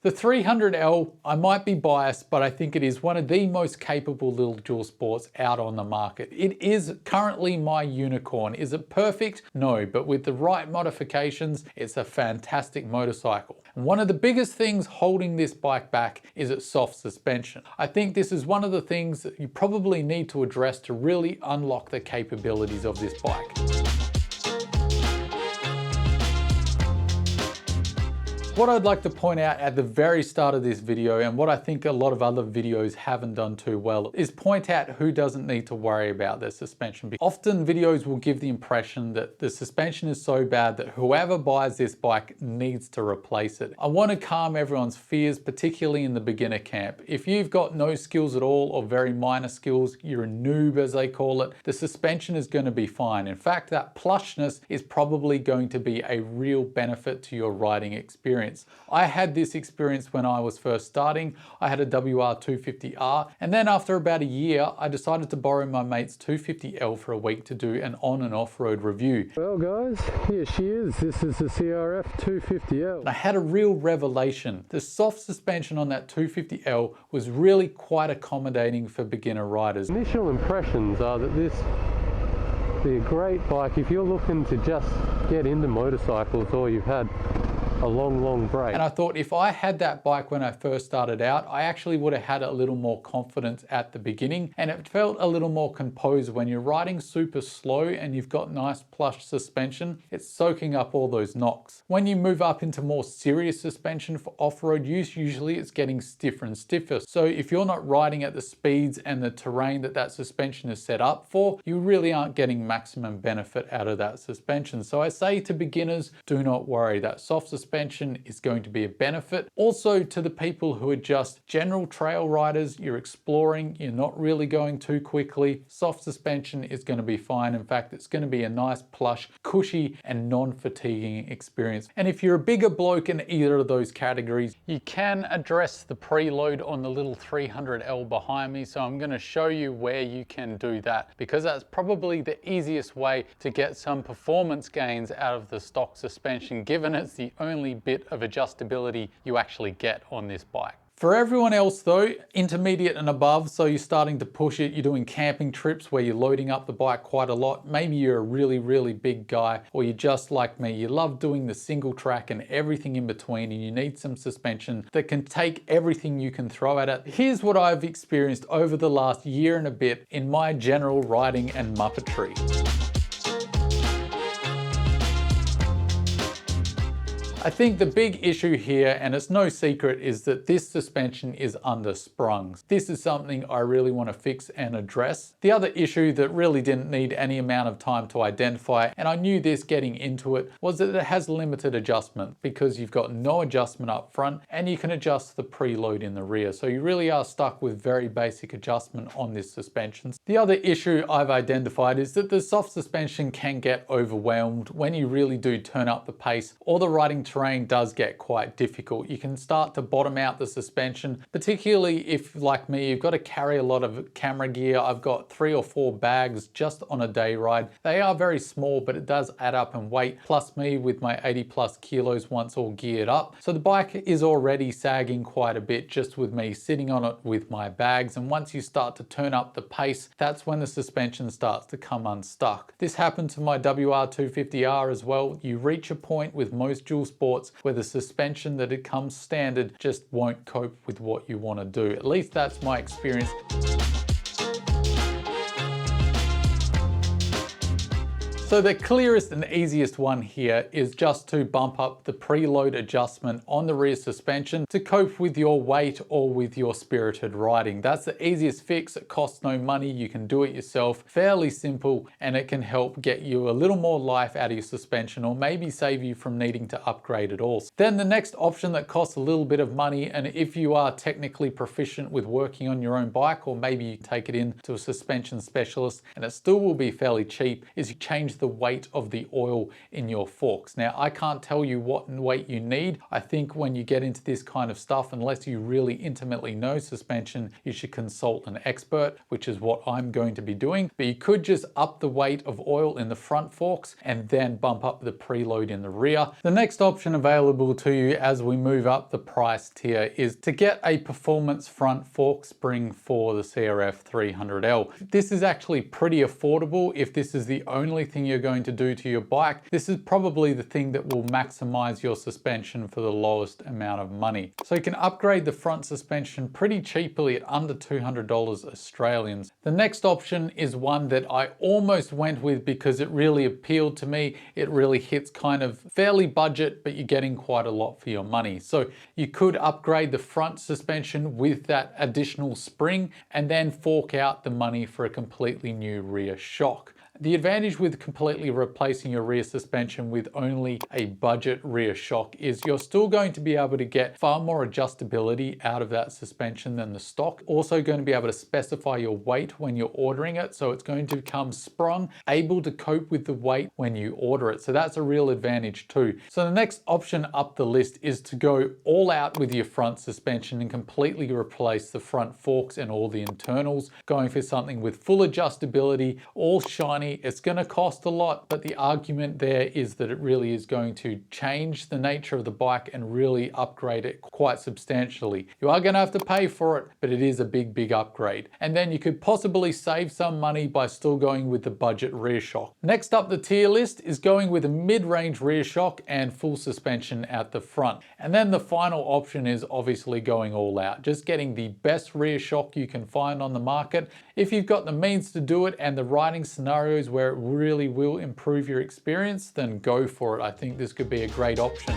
The 300L, I might be biased, but I think it is one of the most capable little dual sports out on the market. It is currently my unicorn. Is it perfect? No, but with the right modifications, it's a fantastic motorcycle. And one of the biggest things holding this bike back is its soft suspension. I think this is one of the things that you probably need to address to really unlock the capabilities of this bike. What I'd like to point out at the very start of this video, and what I think a lot of other videos haven't done too well, is point out who doesn't need to worry about their suspension. Often videos will give the impression that the suspension is so bad that whoever buys this bike needs to replace it. I want to calm everyone's fears, particularly in the beginner camp. If you've got no skills at all or very minor skills, you're a noob as they call it, the suspension is going to be fine. In fact, that plushness is probably going to be a real benefit to your riding experience. I had this experience when I was first starting. I had a WR250R, and then after about a year, I decided to borrow my mate's 250L for a week to do an on and off-road review. Well guys, here she is. This is the CRF300L. I had a real revelation. The soft suspension on that 250L was really quite accommodating for beginner riders. Initial impressions are that this be a great bike if you're looking to just get into motorcycles or you've had a long break. And I thought if I had that bike when I first started out, I actually would have had a little more confidence at the beginning, and it felt a little more composed. When you're riding super slow and you've got nice plush suspension, it's soaking up all those knocks. When you move up into more serious suspension for off-road use, usually it's getting stiffer and stiffer. So if you're not riding at the speeds and the terrain that suspension is set up for, you really aren't getting maximum benefit out of that suspension. So I say to beginners, do not worry. That soft suspension is going to be a benefit. Also to the people who are just general trail riders, you're exploring, you're not really going too quickly, soft suspension is going to be fine. In fact, it's going to be a nice plush, cushy and non-fatiguing experience. And if you're a bigger bloke in either of those categories, you can address the preload on the little 300L behind me. So I'm going to show you where you can do that, because that's probably the easiest way to get some performance gains out of the stock suspension, given it's the only bit of adjustability you actually get on this bike. For everyone else though, intermediate and above, so you're starting to push it, you're doing camping trips where you're loading up the bike quite a lot, maybe you're a really big guy, or you're just like me, you love doing the single track and everything in between, and you need some suspension that can take everything you can throw at it. Here's what I've experienced over the last year and a bit in my general riding and muppetry. I think the big issue here, and it's no secret, is that this suspension is undersprung. This is something I really want to fix and address. The other issue that really didn't need any amount of time to identify, and I knew this getting into it, was that it has limited adjustment because you've got no adjustment up front and you can adjust the preload in the rear. So you really are stuck with very basic adjustment on this suspension. The other issue I've identified is that the soft suspension can get overwhelmed when you really do turn up the pace, or the riding terrain does get quite difficult. You can start to bottom out the suspension, particularly if, like me, you've got to carry a lot of camera gear. I've got 3 or 4 bags just on a day ride. They are very small, but it does add up in weight, plus me with my 80+ kilos once all geared up. So the bike is already sagging quite a bit just with me sitting on it with my bags, and once you start to turn up the pace, that's when the suspension starts to come unstuck. This happened to my WR250R as well. You reach a point with most dual sports where the suspension that it comes standard just won't cope with what you want to do. At least that's my experience. So the clearest and easiest one here is just to bump up the preload adjustment on the rear suspension to cope with your weight or with your spirited riding. That's the easiest fix. It costs no money. You can do it yourself. Fairly simple, and it can help get you a little more life out of your suspension, or maybe save you from needing to upgrade at all. Then the next option that costs a little bit of money, and if you are technically proficient with working on your own bike, or maybe you take it in to a suspension specialist and it still will be fairly cheap, is you change manage the weight of the oil in your forks. Now, I can't tell you what weight you need. I think when you get into this kind of stuff, unless you really intimately know suspension, you should consult an expert, which is what I'm going to be doing. But you could just up the weight of oil in the front forks and then bump up the preload in the rear. The next option available to you as we move up the price tier is to get a performance front fork spring for the CRF300L. This is actually pretty affordable if this is the only thing you're going to do to your bike. This is probably the thing that will maximize your suspension for the lowest amount of money. So you can upgrade the front suspension pretty cheaply at under $200 Australians. The next option is one that I almost went with because it really appealed to me. It really hits kind of fairly budget, but you're getting quite a lot for your money. So you could upgrade the front suspension with that additional spring and then fork out the money for a completely new rear shock. The advantage with completely replacing your rear suspension with only a budget rear shock is you're still going to be able to get far more adjustability out of that suspension than the stock. Also going to be able to specify your weight when you're ordering it, so it's going to become sprung, able to cope with the weight when you order it. So that's a real advantage too. So the next option up the list is to go all out with your front suspension and completely replace the front forks and all the internals, going for something with full adjustability, all shiny. It's going to cost a lot, but the argument there is that it really is going to change the nature of the bike and really upgrade it quite substantially. You are going to have to pay for it, but it is a big upgrade. And then you could possibly save some money by still going with the budget rear shock. Next up the tier list is going with a mid-range rear shock and full suspension at the front. And then the final option is obviously going all out, just getting the best rear shock you can find on the market. If you've got the means to do it and the riding scenarios where it really will improve your experience, then go for it. I think this could be a great option.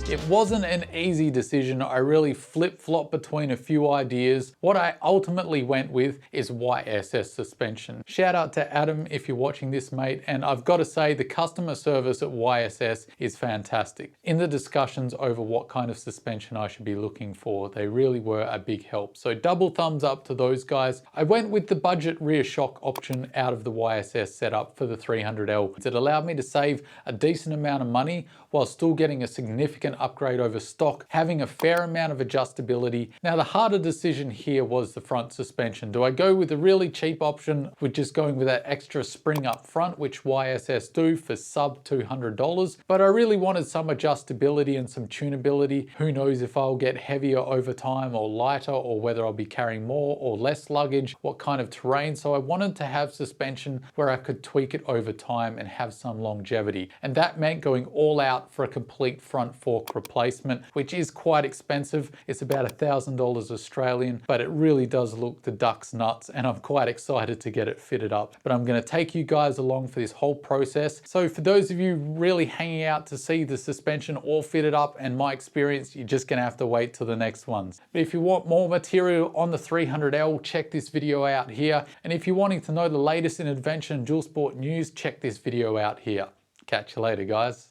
It wasn't an easy decision. I really flip-flopped between a few ideas. What I ultimately went with is YSS suspension. Shout out to Adam if you're watching this, mate. And I've got to say the customer service at YSS is fantastic. In the discussions over what kind of suspension I should be looking for, they really were a big help. So double thumbs up to those guys. I went with the budget rear shock option out of the YSS setup for the 300L. It allowed me to save a decent amount of money while still getting a significant upgrade over stock, having a fair amount of adjustability. Now the harder decision here was the front suspension. Do I go with a really cheap option with just going with that extra spring up front, which YSS do for sub $200, but I really wanted some adjustability and some tunability. Who knows if I'll get heavier over time or lighter, or whether I'll be carrying more or less luggage, what kind of terrain. So I wanted to have suspension where I could tweak it over time and have some longevity. And that meant going all out for a complete front fork replacement, which is quite expensive. It's about $1,000 Australian, but it really does look the duck's nuts, and I'm quite excited to get it fitted up. But I'm going to take you guys along for this whole process. So for those of you really hanging out to see the suspension all fitted up and my experience, you're just going to have to wait till the next ones. But if you want more material on the 300L, check this video out here. And if you're wanting to know the latest in adventure and dual sport news, check this video out here. Catch you later, guys.